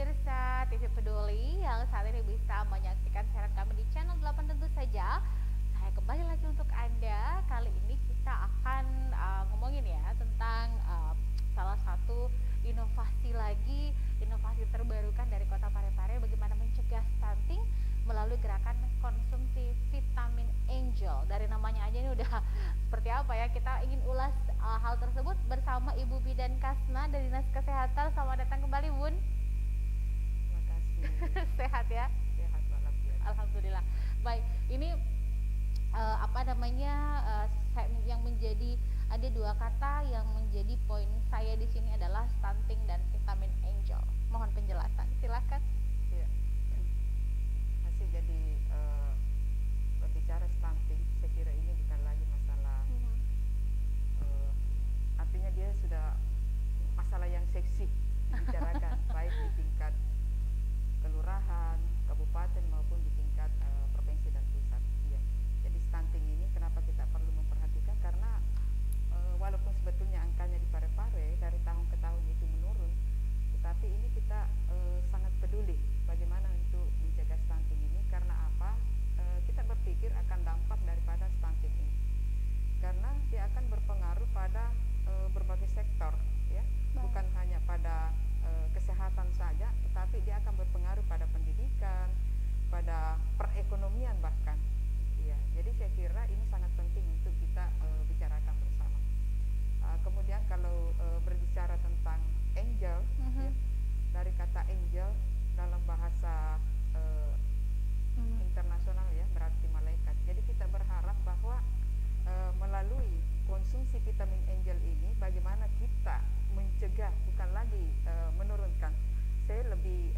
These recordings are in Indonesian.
pemirsa TV Peduli yang saat ini bisa menyaksikan siaran kami di channel 8 tentu saja. Saya kembali lagi untuk Anda. Kali ini kita akan ngomongin ya tentang salah satu inovasi lagi, inovasi terbarukan dari Kota Parepare bagaimana mencegah stunting melalui gerakan konsumsi vitamin Angel. Dari namanya aja ini udah seperti apa ya, kita ingin ulas hal tersebut bersama Ibu Bidan Kasna dari Dinas Kesehatan. Selamat datang kembali, Bun. Terima kasih. Sehat ya? Sehat walafiat. Alhamdulillah. Baik, ini yang menjadi ada dua kata yang menjadi poin saya di sini adalah stunting dan vitamin Angel. Mohon penjelasan, silakan. Ya. Masih jadi berbicara stunting, saya kira ini bukan lagi masalah. Artinya dia sudah masalah yang seksi dibicarakan baik di tingkat kelurahan, kabupaten maupun di tingkat provinsi dan pusat. Ya. Jadi stunting ini kenapa kita perlu memperhatikan, karena walaupun sebetulnya angkanya di Parepare dari tahun ke tahun itu menurun, tetapi ini kita sangat peduli bagaimana untuk mencegah stunting ini. Karena apa? Kita berpikir akan dampak daripada stunting ini, karena dia akan berpengaruh pada berbagai sektor, ya. Bukan hanya pada kesehatan saja, tetapi dia akan berpengaruh pada pendidikan, pada perekonomian bahkan. Ya, jadi saya kira ini sangat penting untuk kita bicarakan bersama. Kemudian kalau berbicara tentang angel, ya, dari kata angel dalam bahasa internasional ya berarti malaikat. Jadi kita berharap bahwa melalui konsumsi vitamin angel ini bagaimana kita mencegah, bukan lagi menurunkan. Saya lebih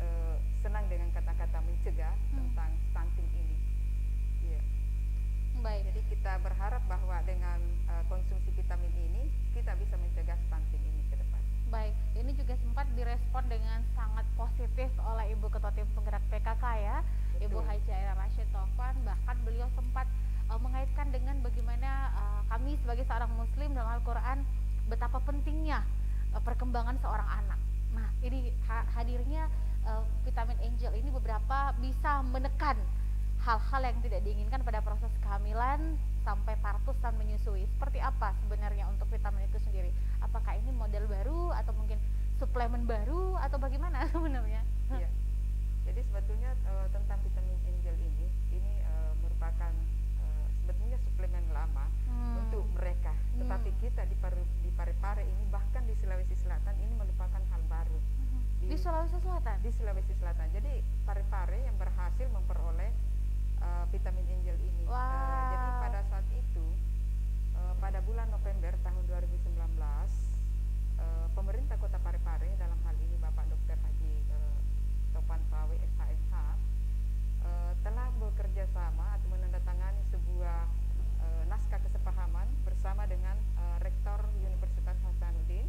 senang dengan kata-kata mencegah tentang stunting ini. Yeah. Baik. Jadi kita berharap bahwa dengan konsumsi vitamin ini kita bisa mencegah stunting ini ke depan. Baik, ini juga sempat direspon dengan sangat positif oleh Ibu Ketua Tim Penggerak PKK ya. Betul. Ibu Haji Aira Rashid Taufan, bahkan beliau sempat mengaitkan dengan bagaimana kami sebagai seorang muslim dalam Al-Quran betapa pentingnya perkembangan seorang anak. Nah, ini hadirnya vitamin Angel ini beberapa bisa menekan hal-hal yang tidak diinginkan pada proses kehamilan sampai partus dan menyusui. Seperti apa sebenarnya untuk vitamin itu sendiri? Apakah ini model baru atau mungkin suplemen baru atau bagaimana sebenarnya? Iya. Jadi sebetulnya tentang vitamin Angel ini merupakan sebetulnya suplemen lama untuk mereka. Tetapi kita di Parepare ini, bahkan di Sulawesi Selatan ini merupakan hal baru. Di Sulawesi Selatan? Di Sulawesi Selatan. Jadi Parepare yang berhasil memperoleh vitamin Angel ini. Wow. Jadi pada saat itu pada bulan November tahun 2019 pemerintah Kota Parepare, dalam hal ini Bapak Dr. Haji Topan Pawe SHMH, telah bekerja sama atau menandatangani sebuah naskah kesepahaman bersama dengan Rektor Universitas Hasanuddin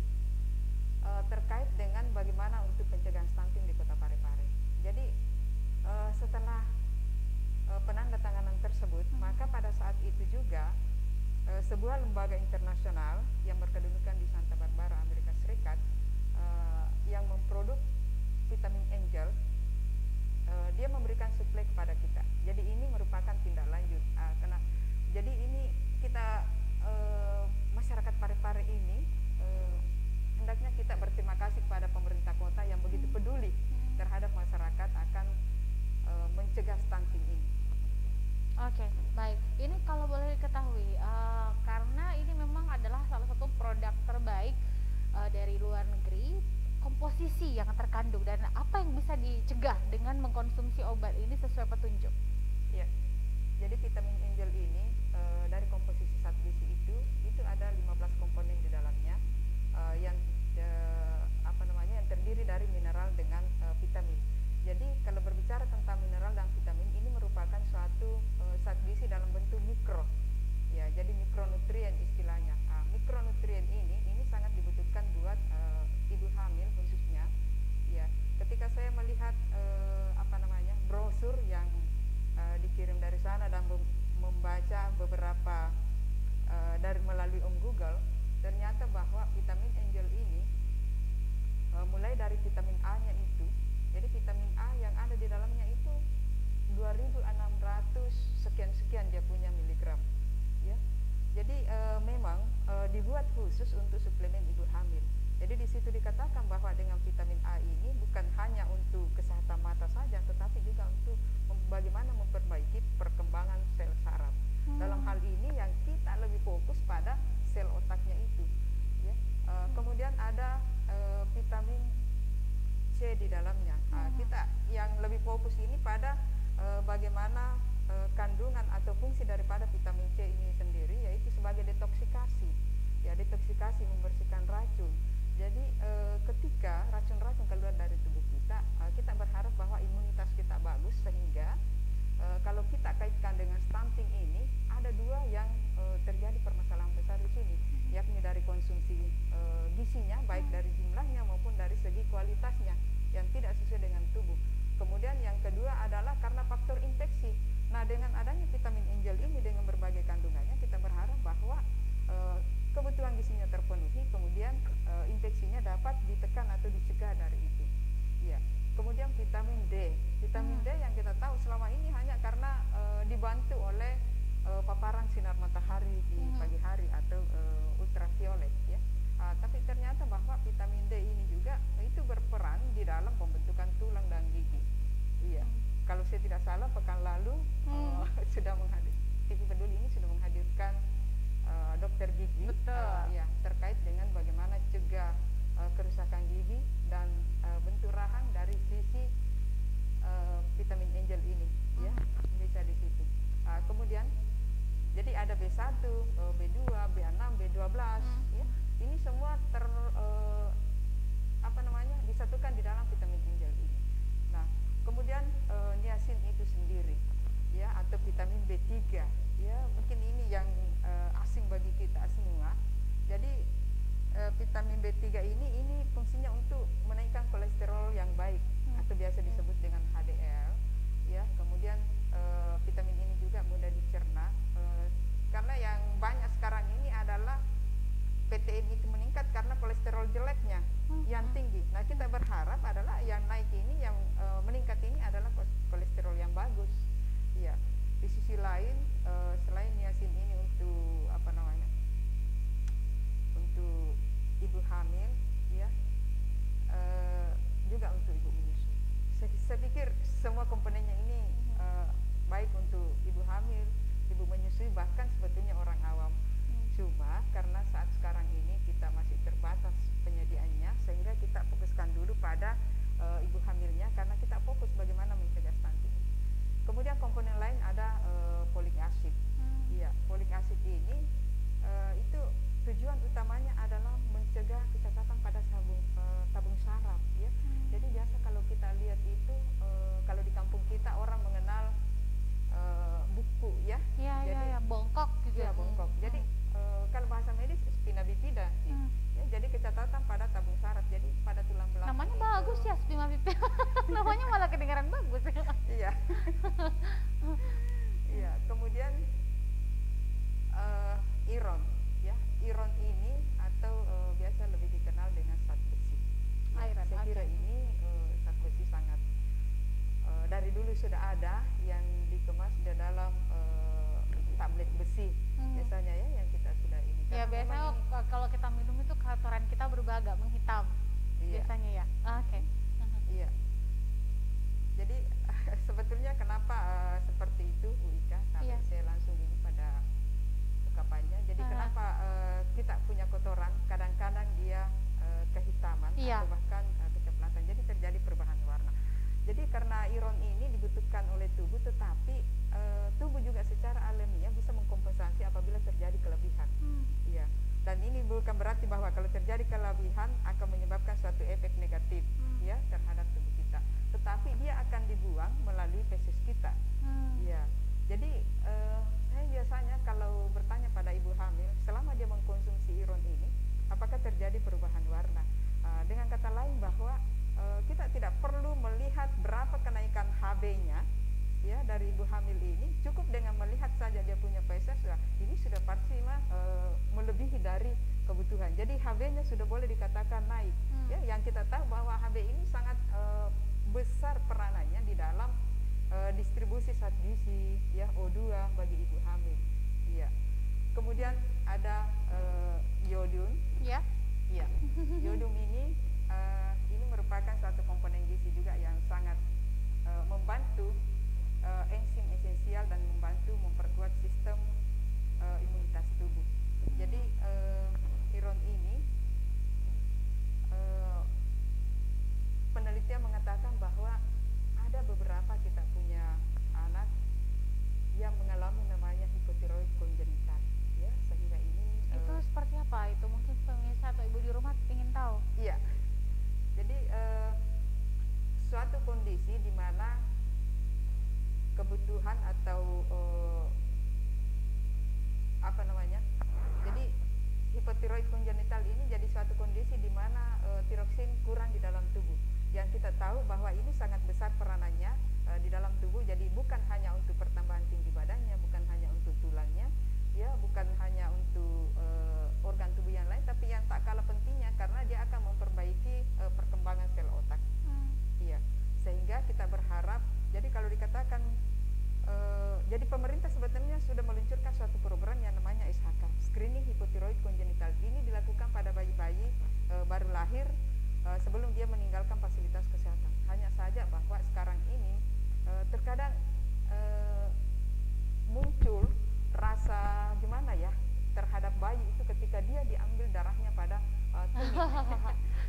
terkait dengan bagaimana untuk pencegahan stunting di Kota Parepare. Jadi setelah penandatanganan tersebut, maka pada saat itu juga sebuah lembaga internasional yang berkedudukan di Santa Barbara, Amerika Serikat, yang memproduk vitamin Angel, dia memberikan suplai kepada kita. Jadi ini merupakan tindak lanjut. Jadi ini kita masyarakat Parepare ini hendaknya kita berterima kasih kepada pemerintah kota yang begitu peduli terhadap masyarakat akan mencegah stunting ini. Oke, baik. Ini kalau boleh diketahui, karena ini memang adalah salah satu produk terbaik dari luar negeri, komposisi yang terkandung dan apa yang bisa dicegah dengan mengkonsumsi obat ini sesuai petunjuk. Ya, jadi vitamin Angel ini dari komposisi zat gizi itu ada 15 komponen di dalamnya yang yang terdiri dari mineral dengan vitamin. Jadi kalau berbicara tentang mineral dan vitamin ini merupakan suatu zat gizi dalam bentuk mikro. Ya, jadi mikronutrien istilahnya. Mikronutrien ini sangat dibutuhkan buat ibu hamil khususnya. Ya, ketika saya melihat brosur yang dikirim dari sana dan membaca beberapa dari melalui Google, ternyata bahwa vitamin Angel ini mulai dari vitamin A-nya itu. Jadi Jadi memang dibuat khusus untuk suplemen ibu hamil. Jadi di situ dikatakan bahwa dengan vitamin A ini bukan hanya untuk kesehatan mata saja, tetapi juga untuk bagaimana memperbaiki perkembangan sel saraf. Dalam hal ini yang kita lebih fokus pada sel otaknya itu. Ya. Kemudian ada vitamin C di dalamnya. Kita yang lebih fokus ini pada bagaimana kandungan atau fungsi daripada vitamin C ini sendiri, yaitu sebagai detoksikasi. Ya, detoksikasi, membersihkan racun. Jadi ketika racun-racun keluar dari tubuh kita, kita berharap bahwa imunitas kita bagus, sehingga kalau kita kaitkan dengan stunting ini, ada dua yang terjadi permasalahan besar di sini, yakni dari konsumsi gizinya, baik dari jumlahnya maupun dari segi kualitasnya yang tidak sesuai dengan tubuh. Kemudian yang kedua adalah karena faktor infeksi. Nah, dengan adanya vitamin Angel ini dengan berbagai kandungannya, kita berharap bahwa kebutuhan gizinya terpenuhi, kemudian infeksinya dapat ditekan atau dicegah dari itu. Ya. Kemudian vitamin D. Vitamin D yang kita tahu selama ini hanya karena dibantu oleh paparan sinar matahari di pagi hari atau ultraviolet, ya. Tapi ternyata bahwa vitamin D ini juga itu berperan di dalam pembentukan tulang dan gigi. Iya. Kalau saya tidak salah pekan lalu sudah TV Peduli ini sudah menghadirkan dokter gigi, ya, terkait dengan bagaimana cegah kerusakan gigi dan bentuk rahang dari sisi vitamin Angel ini, ya, bisa di situ. Kemudian jadi ada B1, B2, B6, B12, ya. Ini semua disatukan di dalam vitamin Angel ini. Nah, kemudian niacin itu sendiri, ya, atau vitamin B3, ya, mungkin ini yang asing bagi kita semua. Jadi vitamin B3 ini fungsinya untuk menaikkan kolesterol yang baik atau biasa disebut dengan HDL, ya. Kemudian vitamin ini juga mudah dicerna, karena yang banyak sekarang ini adalah PTN itu meningkat karena kolesterol jeleknya yang tinggi. Nah, kita berharap adalah yang naik ini, yang meningkat ini adalah kolesterol yang bagus. Iya. Di sisi lain, selain niacin ini untuk untuk ibu hamil, ya, juga untuk ibu menyusui. Saya pikir semua komponennya ini baik untuk ibu hamil, ibu menyusui, bahkan sebetulnya orang awam. Cuma karena saat sekarang ini kita masih terbatas penyediaannya, sehingga kita fokuskan dulu pada ibu hamilnya, karena kita fokus bagaimana mencegah stunting. Kemudian komponen lain ada folik acid. Iya, folik acid ini itu tujuan utamanya adalah mencegah kecacatan pada tabung saraf, ya. Jadi biasa kalau kita lihat itu kalau di kampung kita orang mengenal buku, ya. Jadi bongkok gitu. Ya, bongkok. Jadi kalau bahasa medis spina bifida, ya, jadi kecacatan pada tabung saraf, jadi pada tulang belakang. Namanya bagus ya, spina bifida. Namanya malah kedengaran bagus. Iya. Iya. Kemudian iron, ya. Iron ini atau biasa lebih dikenal dengan zat besi. Ya, saya kira ini zat besi sangat dari dulu sudah ada yang dikemas di dalam tablet besi, biasanya, ya, yang kita sudah ini. Ya, biasanya kalau kita minum itu kotoran kita berubah agak menghitam. Iya. Biasanya, ya. Oke. Iya. Jadi sebetulnya kenapa seperti itu, Bu Ika? Sampai saya langsung ini pada ungkapannya. Jadi kenapa kita punya kotoran, kadang-kadang dia kehitaman atau bahkan kecoklatan. Jadi terjadi perubahan warna. Jadi karena iron ini dibutuhkan oleh tubuh, tetapi tubuh juga secara alamiah bisa mengkompensasi apabila terjadi kelebihan. Iya. Dan ini bukan berarti bahwa kalau terjadi kelebihan akan menyebabkan suatu efek negatif, ya, terhadap tubuh kita. Tetapi dia akan dibuang melalui feses kita. Iya. Jadi saya biasanya kalau bertanya pada ibu hamil, selama dia mengkonsumsi iron ini, apakah terjadi perubahan warna? Dengan kata lain bahwa kita tidak perlu melihat berapa kenaikan HB-nya, ya, dari ibu hamil ini. Cukup dengan melihat saja dia punya feses, ini sudah pasti melebihi dari kebutuhan. Jadi HB-nya sudah boleh dikatakan naik. Ya, yang kita tahu bahwa HB ini sangat besar peranannya di dalam distribusi zat gizi, ya, O2 bagi ibu hamil. Iya. kemudian ada iodum. Ya. Ya, iodum ini merupakan satu komponen gizi juga yang sangat membantu enzim esensial dan membantu memperkuat sistem imunitas tubuh. Jadi iron ini penelitian mengatakan bahwa ada beberapa kita punya anak yang mengalami namanya hipotiroid kongenital, ya, sehingga ini Itu seperti apa? Itu mungkin pemirsa atau ibu di rumah ingin tahu. iya. Jadi suatu kondisi di mana kebutuhan atau apa namanya? Jadi hipotiroid kongenital ini jadi suatu kondisi di mana tiroksin kurang di dalam tubuh. Yang kita tahu bahwa ini sangat besar peranannya di dalam tubuh. Jadi bukan hanya untuk pertambahan tinggi badannya, bukan hanya untuk tulangnya, ya, bukan hanya untuk organ tubuh yang lain, tapi yang tak kalah pentingnya karena dia akan memperbaiki perkembangan sel otak. Iya, sehingga kita berharap. Jadi kalau dikatakan jadi pemerintah sebetulnya sudah meluncurkan suatu program yang namanya SHK, screening hipotiroid kongenital. Ini dilakukan pada bayi-bayi baru lahir sebelum dia meninggalkan fasilitas kesehatan. Hanya saja bahwa sekarang ini terkadang muncul rasa gimana ya terhadap bayi itu ketika dia diambil darahnya pada tumit.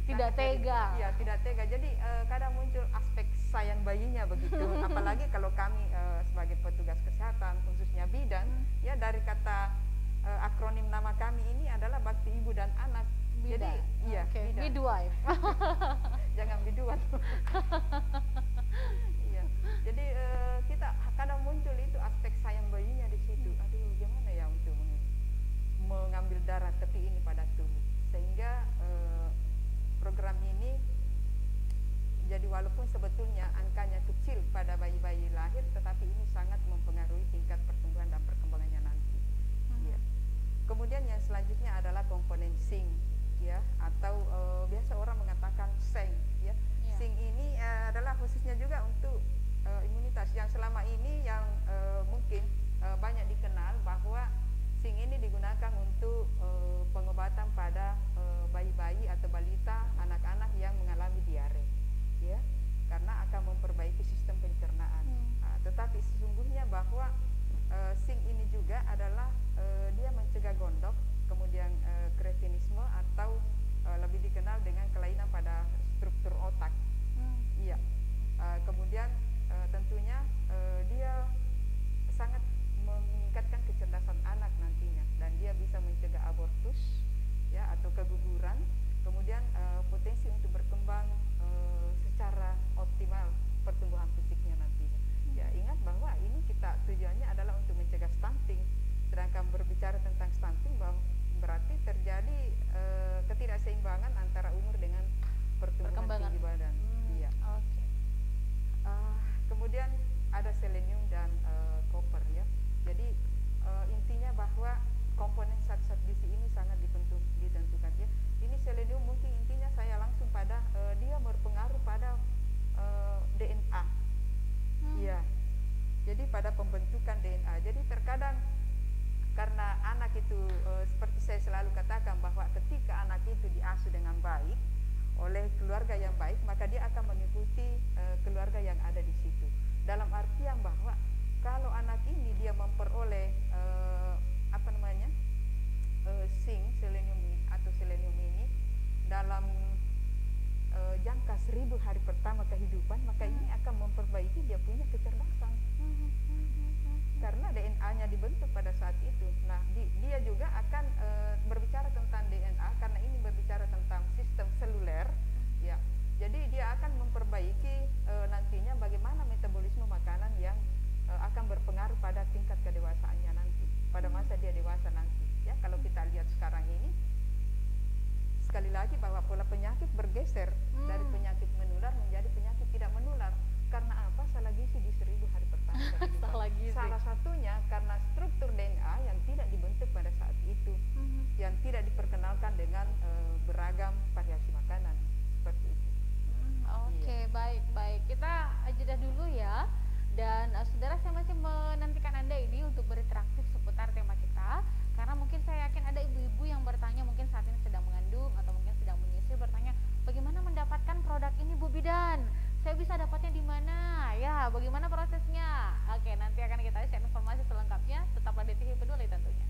Tidak tega. Iya, tidak tega. Jadi kadang muncul aspek sayang bayinya begitu. Apalagi kalau kami sebagai petugas kesehatan, khususnya bidan, ya, dari kata akronim nama kami ini adalah Bakti Ibu dan Anak. Bidan. Jadi iya, Okay. bidan. Midwife. Jangan biduan. Iya. Jadi kita kadang muncul itu aspek sayang bayinya di situ. Aduh, gimana ya untuk mengambil darah tepi ini pada tubuh. Sehingga program ini jadi walaupun sebetulnya angkanya kecil pada bayi-bayi lahir, tetapi ini sangat mempengaruhi tingkat pertumbuhan dan perkembangannya nanti. Ya. Kemudian yang selanjutnya adalah komponen zinc, ya, atau biasa orang mengatakan seng, ya. Zinc ini adalah khususnya juga untuk imunitas. Yang selama ini yang mungkin banyak dikenal bahwa zinc ini digunakan untuk pengobatan pada bayi-bayi atau balita, anak-anak yang mengalami diare, ya, karena akan memperbaiki sistem pencernaan. Tetapi sesungguhnya bahwa zinc ini juga adalah dia mencegah gondok, kemudian kretinisme atau lebih dikenal dengan kelainan pada struktur otak. Iya. Kemudian tentunya dia sangat meningkatkan kecerdasan anak nantinya, dan dia bisa mencegah abortus, ya, atau keguguran. Kemudian potensi untuk berkembang secara optimal pertumbuhan fisiknya nantinya. Ya, ingat bahwa ini kita tujuannya adalah untuk mencegah stunting. Sedangkan berbicara tentang stunting berarti terjadi ketidakseimbangan antara umur dengan pertumbuhan tinggi badan. Iya. Oke. Kemudian ada selenium dan koper, ya. Jadi intinya bahwa komponen zat-zat gizi ini sangat ditentukan, ya. Ini selenium mungkin intinya saya langsung pada dia berpengaruh pada DNA. Iya. Jadi pada pembentukan DNA. Jadi terkadang karena anak itu seperti saya selalu katakan bahwa ketika anak itu diasuh dengan baik oleh keluarga yang baik, maka dia akan mengikuti keluarga yang ada di situ. Dalam artian bahwa kalau anak ini dia memperoleh zinc, selenium atau selenium ini dalam jangka 1000 hari pertama kehidupan, maka ini akan memperbaiki dia punya kecerdasan. Karena DNA-nya dibentuk pada saat itu. Nah, dia juga akan berbicara tentang DNA karena ini berbicara tentang sistem seluler, ya. Jadi dia akan memperbaiki nantinya bagaimana metabolisme makanan yang akan berpengaruh pada tingkat kedewasaannya nanti, pada masa dia dewasa nanti, ya. Kalau kita lihat sekarang ini, sekali lagi bahwa pola penyakit bergeser dari penyakit menular menjadi penyakit tidak menular. di mana? Ya, bagaimana prosesnya? Oke, nanti akan kita share informasi selengkapnya. Tetaplah di TV Peduli tentunya.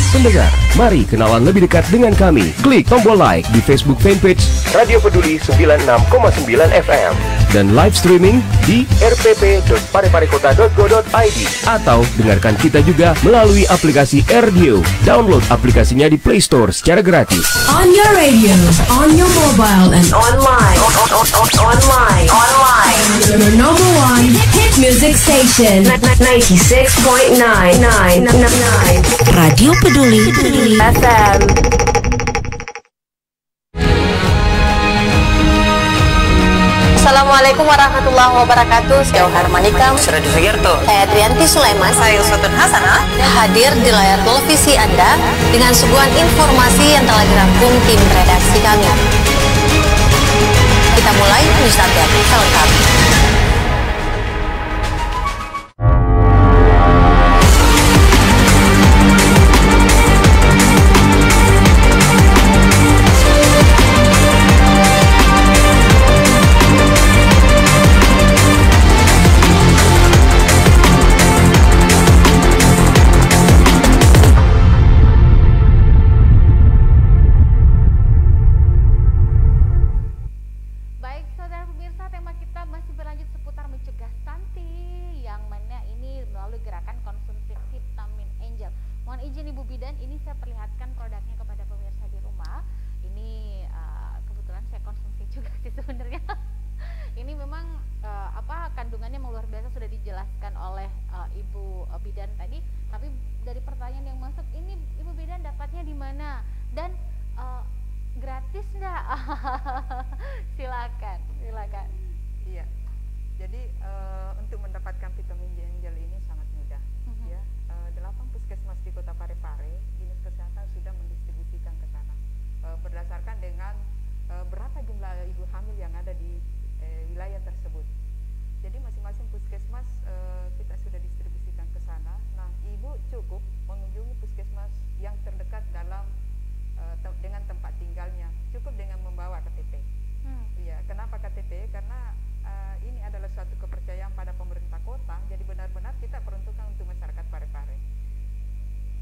Pendengar, mari kenalan lebih dekat dengan kami. Klik tombol like di Facebook fanpage Radio Peduli 96,9 FM dan live streaming di rpp.pareparekota.go.id atau dengarkan kita juga melalui aplikasi RDio. Download aplikasinya di Play Store secara gratis. On your radio, on your mobile, and online. Your number one hit music station. 96.999 Radio Peduli FM. Assalamualaikum warahmatullahi wabarakatuh. Saya Ohar Manikam, Suradi Sugierto, saya Trianti Sulaiman, saya Uswatun Hasanah, hadir di layar televisi Anda dengan suguhan informasi yang telah dirangkum tim redaksi kami. Kita mulai news update selengkapnya. Kandungannya luar biasa sudah dijelaskan oleh Ibu Bidan tadi, tapi dari pertanyaan yang masuk ini Ibu Bidan dapatnya di mana dan gratis enggak? silakan. Iya. Jadi untuk mendapatkan vitamin J Angel ini sangat mudah. Ya, 8 puskesmas di Kota Parepare, Dinas Kesehatan sudah mendistribusikan ke sana. Berdasarkan dengan berapa jumlah ibu hamil yang ada di wilayah tersebut. Jadi masing-masing puskesmas kita sudah distribusikan ke sana. Nah, ibu cukup mengunjungi puskesmas yang terdekat dalam dengan tempat tinggalnya. Cukup dengan membawa KTP. Iya, kenapa KTP? Karena ini adalah suatu kepercayaan pada pemerintah kota. Jadi benar-benar kita peruntukkan untuk masyarakat Parepare.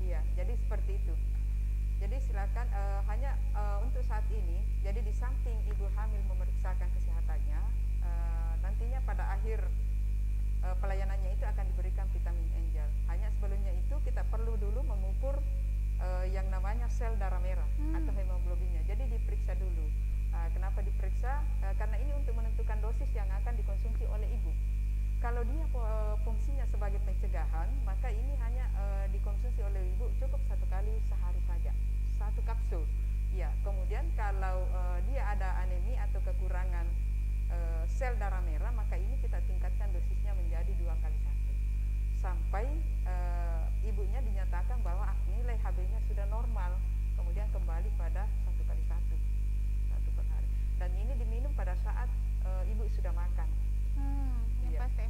Iya, jadi seperti itu. Jadi silakan hanya untuk saat ini. Jadi di samping ibu hamil memeriksakan kesehatannya, nantinya pada akhir pelayanannya itu akan diberikan vitamin Angel. Hanya sebelumnya itu kita perlu dulu mengukur yang namanya sel darah merah atau hemoglobinnya. Jadi diperiksa dulu. Kenapa diperiksa? Karena ini untuk menentukan dosis yang akan dikonsumsi oleh ibu. Kalau dia fungsinya sebagai pencegahan, maka ini hanya dikonsumsi oleh ibu cukup 1 kali sehari saja, 1 kapsul. Ya, kemudian kalau dia ada anemia atau kekurangan sel darah merah, maka ini kita tingkatkan dosisnya menjadi 2 kali 1 sampai ibunya dinyatakan bahwa nilai HB-nya sudah normal. kemudian kembali pada 1 kali 1 per hari. Dan ini diminum pada saat ibu sudah makan. Ini Iya. pasti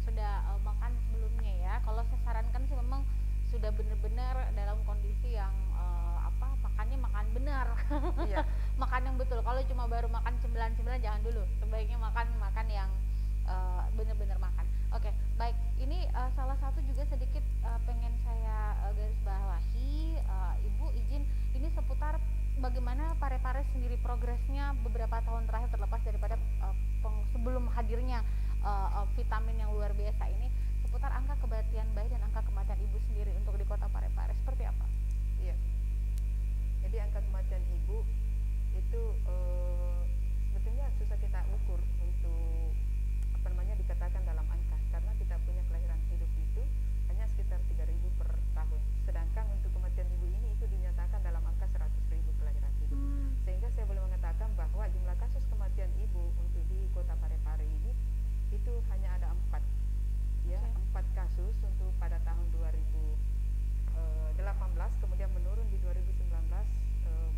sudah makan sebelumnya ya. Kalau saya sarankan sih memang sudah benar-benar dalam kondisi yang makannya makan benar. Iya. Makan yang betul. Kalau cuma baru makan cemilan-cemilan jangan dulu. Sebaiknya makan yang benar-benar makan. Oke, baik. Ini salah satu juga sedikit pengen saya garis bawahi, Ibu izin ini seputar bagaimana Parepare sendiri progresnya beberapa tahun terakhir terlepas daripada sebelum hadirnya vitamin yang luar biasa ini, seputar angka kematian bayi dan angka kematian ibu sendiri untuk di kota Parepare seperti apa? Iya. Jadi angka kematian ibu itu sebetulnya susah kita ukur untuk dikatakan dalam angka, karena kita punya kelahiran hidup itu hanya sekitar 3.000 per tahun. Sedangkan untuk kematian ibu ini itu dinyatakan dalam angka 100.000 kelahiran hidup. Sehingga saya boleh mengatakan bahwa jumlah kasus kematian ibu untuk di kota Parepare ini itu hanya ada 4. Ya, 4 kasus untuk pada tahun 2018, kemudian menurun di 2019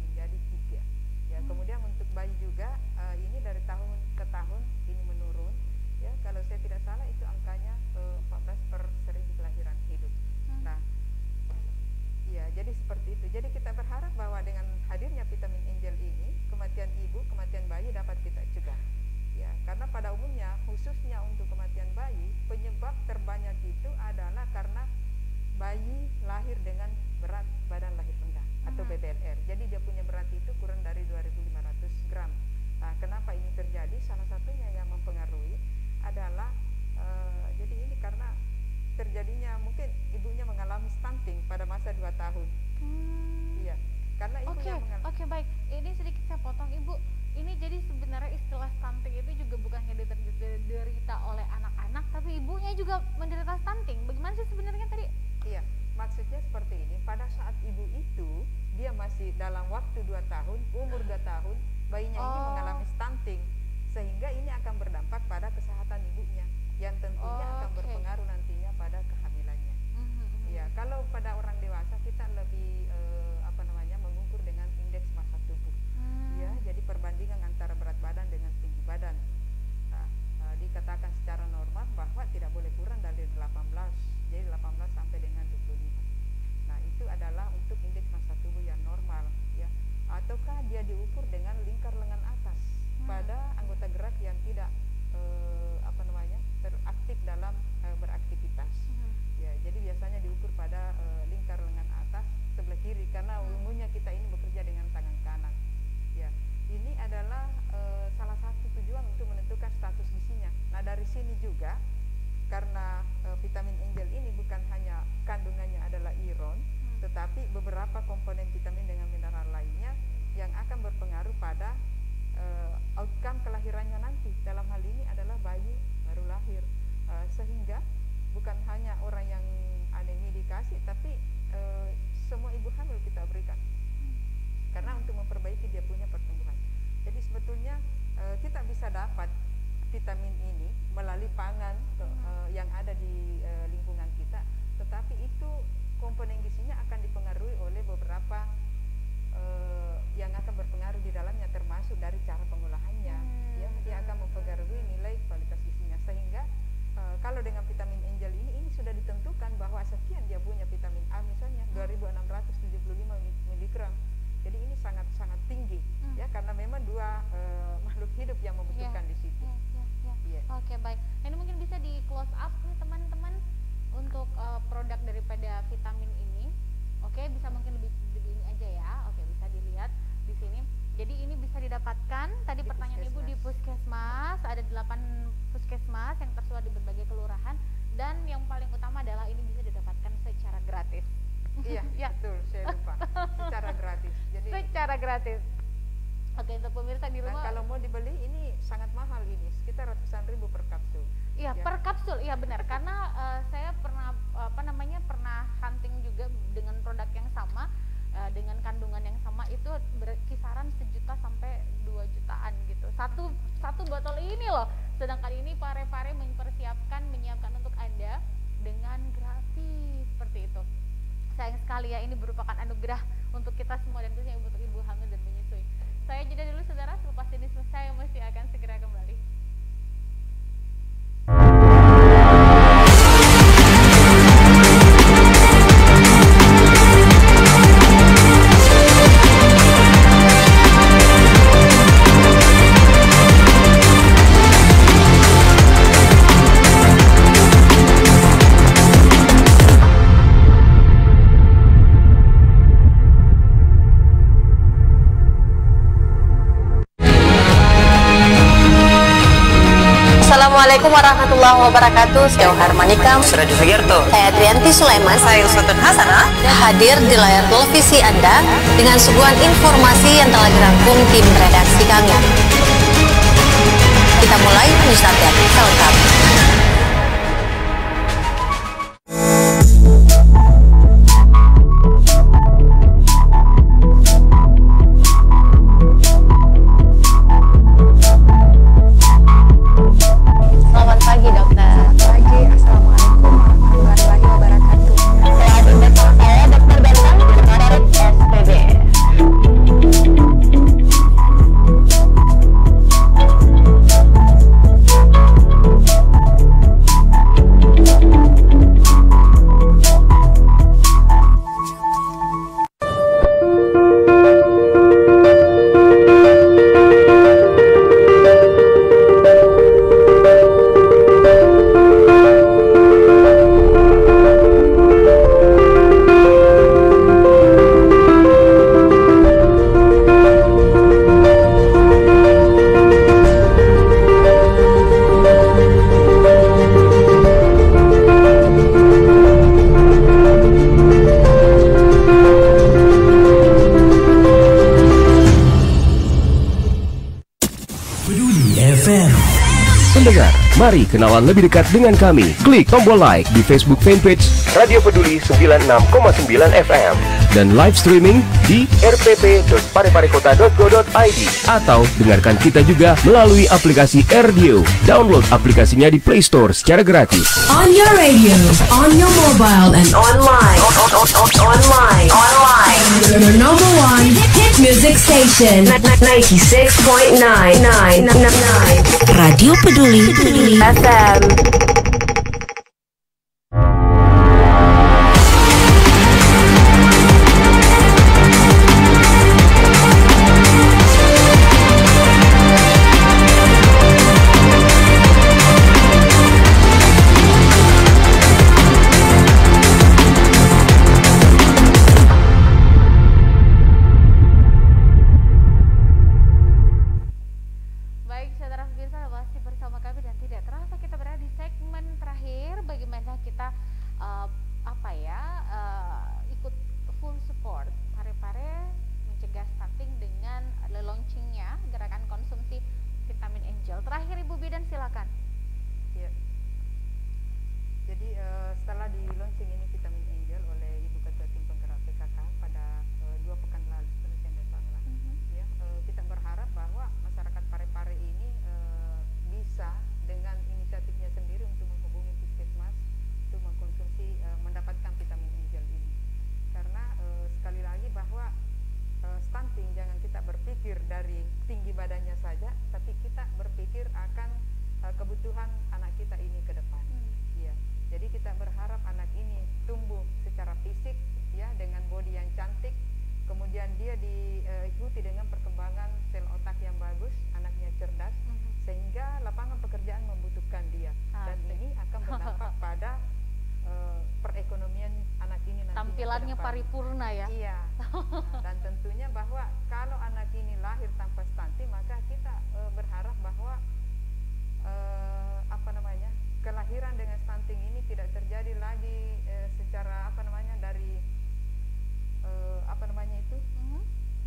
menjadi 3. Ya, kemudian untuk bayi juga ini dari tahun ke tahun ini menurun. Ya, kalau saya tidak salah itu angkanya 14 per 1000 kelahiran hidup. Nah, ya jadi seperti itu. Jadi kita berharap bahwa dengan hadirnya vitamin Angel ini, kematian ibu, kematian bayi dapat kita cegah. Ya, karena pada umumnya khususnya untuk kematian bayi, penyebab terbanyak itu adalah karena bayi lahir dengan berat badan lahir rendah atau BBLR. Jadi dia punya berat itu kurang dari 2.500 gram. Nah, kenapa ini terjadi? Salah satunya yang mempengaruhi adalah jadi ini karena terjadinya mungkin ibunya mengalami stunting pada masa 2 tahun. Iya, karena ibu yang mengalami. Oke, baik. Ini sedikit saya potong Ibu. Ini jadi sebenarnya istilah stunting itu juga bukan hanya diderita oleh anak-anak, tapi ibunya juga menderita stunting. Bagaimana sih sebenarnya tadi? Iya, maksudnya seperti ini. Pada saat ibu itu dia masih dalam waktu 2 tahun, umur 2 tahun, bayinya ini mengalami stunting. Sehingga ini akan berdampak pada kesehatan ibunya, yang tentunya akan berpengaruh nantinya pada kehamilannya. Ya, kalau pada orang dewasa kita lebih mengukur dengan indeks massa tubuh. Ya, jadi perbandingan antara berat badan dengan tinggi badan. Nah, dikatakan secara normal bahwa tidak boleh kurang dari 18, jadi 18 sampai dengan 25. Nah, itu adalah untuk indeks massa tubuh yang normal, ya. Ataukah dia diukur dengan lingkar lengan atas pada anggota gerak yang tidak teraktif dalam beraktivitas. Ya, jadi biasanya diukur pada lingkar lengan atas sebelah kiri karena umumnya kita ini bekerja dengan tangan kanan. Ya, ini adalah salah satu tujuan untuk menentukan status gizinya. Nah, dari sini juga karena vitamin Angel ini bukan hanya kandungannya adalah iron, tetapi beberapa komponen vitamin dengan mineral lainnya yang akan berpengaruh pada outcome kelahirannya nanti. Dalam hal ini adalah bayi baru lahir, sehingga bukan hanya orang yang anemi dikasih, tapi semua ibu hamil kita berikan karena untuk memperbaiki dia punya pertumbuhan. Jadi sebetulnya kita bisa dapat vitamin ini melalui pangan yang ada di lingkungan kita, tetapi itu komponen gizinya akan dipengaruhi oleh beberapa yang akan berpengaruh di dalamnya, termasuk dari cara pengolahannya. Ya, dia akan mempengaruhi nilai kualitas gizinya, sehingga kalau dengan vitamin Angel ini sudah ditentukan bahwa sekian dia punya vitamin A misalnya 2675 mg. Jadi ini sangat-sangat tinggi, ya, karena memang dua makhluk hidup yang membutuhkan di situ. Oke, baik. Ini mungkin bisa di close up nih teman-teman untuk produk daripada vitamin ini. Oke, bisa mungkin lebih ini aja ya. Oke, bisa dilihat di sini. Jadi ini bisa didapatkan tadi pertanyaan Ibu di puskesmas, ada 8 puskesmas yang tersebar di berbagai kelurahan, dan yang paling utama adalah ini bisa didapatkan secara gratis. Iya, betul, saya lupa. Secara gratis. Jadi secara gratis. Oke, untuk pemirsa di rumah. Kalau mau dibeli ini sangat mahal, ini sekitar ratusan ribu per kapsul. Iya, ya. Per kapsul, iya benar. Karena saya pernah pernah hunting juga dengan produk yang sama, dengan kandungan yang sama, itu berkisaran 1 juta sampai 2 jutaan gitu. Satu botol ini loh. Sedangkan ini Parepare menyiapkan untuk Anda dengan gratis seperti itu. Sayang sekali ya, ini merupakan anugerah untuk kita semua dan khususnya untuk ibu hamil dan menyusui. Saya jeda dulu saudara, selepas ini saya masih akan segera kembali. Assalamualaikum warahmatullahi wabarakatuh. Saya Harmanika, Suradi Sugiarto, saya Trianti Sulaiman, saya Uswatun Hasanah, hadir di layar televisi Anda dengan suguhan informasi yang telah dirangkum tim redaksi kami. Kita mulai news update selengkapnya. Pendengar, mari kenalan lebih dekat dengan kami. Klik tombol like di Facebook fanpage Radio Peduli 96,9 FM dan live streaming di rpp.pareparekota.go.id atau dengarkan kita juga melalui aplikasi RDio. Download aplikasinya di Play Store secara gratis. On your radio, on your mobile, and online. Your number one hit music station. 96.9. Radio Peduli FM. Tampilannya paripurna ya. Iya. Dan tentunya bahwa kalau anak ini lahir tanpa stunting, maka kita berharap bahwa kelahiran dengan stunting ini tidak terjadi lagi secara dari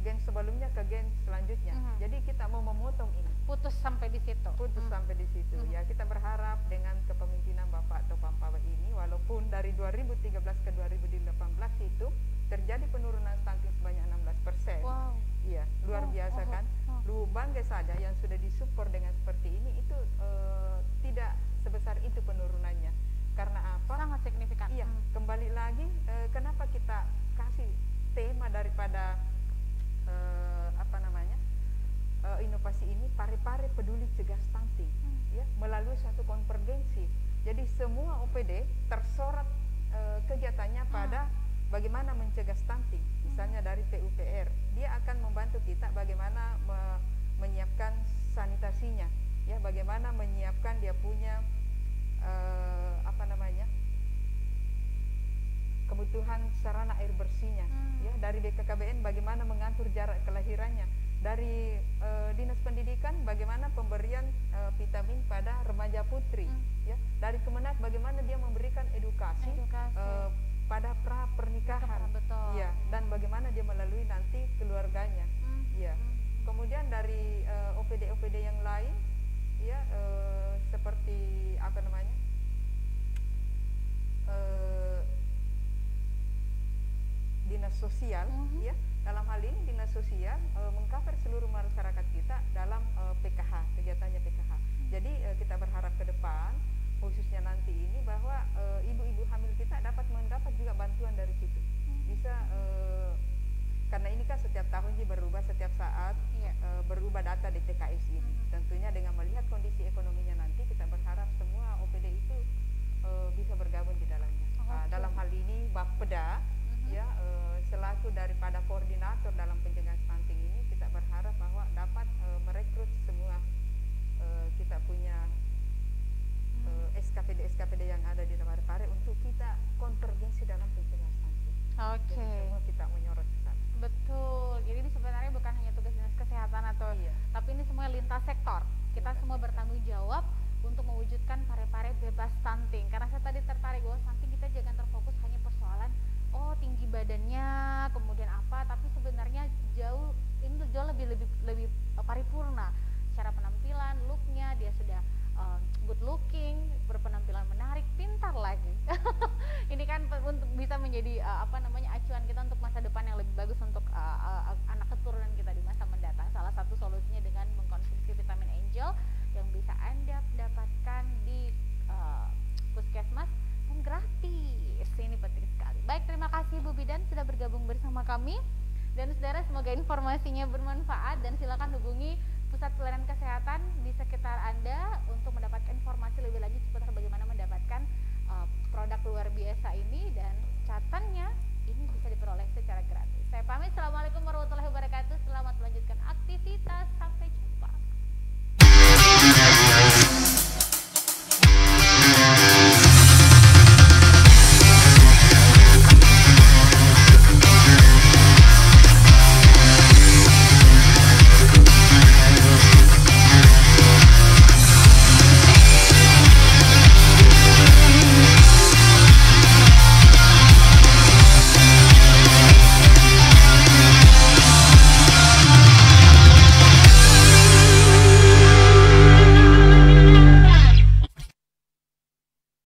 gen sebelumnya ke gen selanjutnya. Jadi kita mau memotong ini. Putus sampai di situ. Sampai di situ. Ya, kita berharap dengan kepemimpinan Bapak Topang Pawe ini, walaupun dari 2013 ke 2018 itu terjadi penurunan stunting sebanyak 16%. Wow. Iya, luar biasa kan? Lu bangga saja yang sudah disupport dengan seperti ini itu tidak sebesar itu penurunannya. Karena apa? Sangat signifikan. Iya, kembali lagi kenapa kita kasih tema daripada inovasi ini pare-pare peduli cegah stunting, ya, melalui suatu konvergensi. Jadi semua OPD tersorot kegiatannya pada bagaimana mencegah stunting. Misalnya dari PUPR, dia akan membantu kita bagaimana menyiapkan sanitasinya, ya, bagaimana menyiapkan dia punya kebutuhan sarana air bersihnya, ya, dari BKKBN bagaimana mengatur jarak kelahirannya, dari Dinas Pendidikan bagaimana pemberian vitamin pada remaja putri, ya, dari Kemenak bagaimana dia memberikan edukasi. Pada pra pernikahan, ya, dan bagaimana dia melalui nanti keluarganya, ya. Kemudian dari OPD-OPD yang lain, ya, seperti dinas sosial, ya, dalam hal ini dinas sosial mengcover seluruh masyarakat kita dalam PKH, kegiatannya PKH. Jadi kita berharap ke depan khususnya nanti ini bahwa ibu-ibu hamil kita dapat mendapat juga bantuan dari situ. Bisa karena ini kan setiap tahun berubah, setiap saat berubah data di TKS ini. Tentunya dengan melihat kondisi ekonominya nanti kita berharap semua OPD itu bisa bergabung di dalamnya. Dalam hal ini Bapeda, ya, selaku daripada koordinator dalam pencegahan stunting ini, kita berharap bahwa dapat merekrut semua kita punya SKPD yang ada di Pare-Pare untuk kita konvergensi dalam pencegahan stunting. Jadi semua kita menyorot ke sana. Betul. Jadi ini sebenarnya bukan hanya tugas dinas kesehatan tapi ini semua lintas sektor. Kita semua bertanggung jawab untuk mewujudkan Pare-Pare bebas stunting. Karena saya tadi tertarik bahwa stunting kita jangan terfokus hanya persoalan tinggi badannya, kemudian apa, tapi sebenarnya jauh lebih paripurna. Secara penampilan, looknya dia sudah good looking, berpenampilan menarik, pintar lagi. Ini kan untuk bisa menjadi acuan kita untuk masa depan yang lebih bagus untuk anak keturunan kita di masa mendatang. Salah satu solusinya dengan mengkonsumsi vitamin Angel yang bisa Anda dapatkan di puskesmas dan gratis. Ini penting sekali. Baik, terima kasih Bu Bidan sudah bergabung bersama kami. Dan saudara, semoga informasinya bermanfaat dan silakan hubungi pusat pelayanan kesehatan di sekitar Anda untuk mendapatkan informasi lebih lanjut seputar bagaimana mendapatkan produk luar biasa ini, dan catatannya ini bisa diperoleh secara gratis. Saya pamit, assalamualaikum warahmatullahi wabarakatuh.